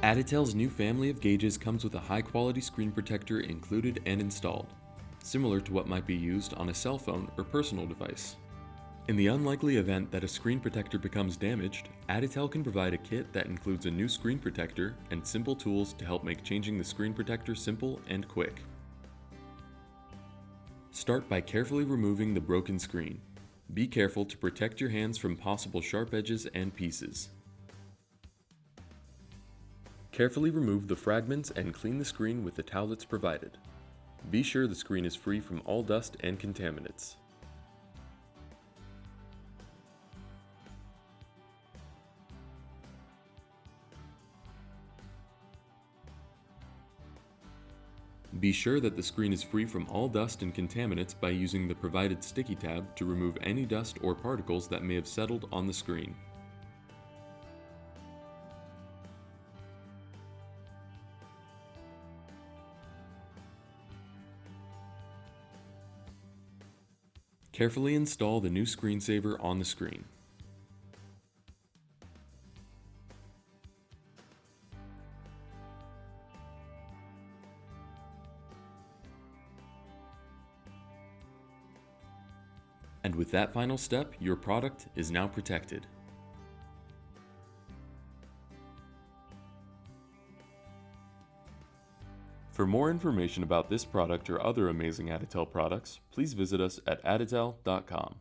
Additel's new family of gauges comes with a high-quality screen protector included and installed, similar to what might be used on a cell phone or personal device. In the unlikely event that a screen protector becomes damaged, Additel can provide a kit that includes a new screen protector and simple tools to help make changing the screen protector simple and quick. Start by carefully removing the broken screen. Be careful to protect your hands from possible sharp edges and pieces. Carefully remove the fragments and clean the screen with the towelettes provided. Be sure the screen is free from all dust and contaminants. Be sure that the screen is free from all dust and contaminants by using the provided sticky tab to remove any dust or particles that may have settled on the screen. Carefully install the new screensaver on the screen. And with that final step, your product is now protected. For more information about this product or other amazing Additel products, please visit us at additel.com.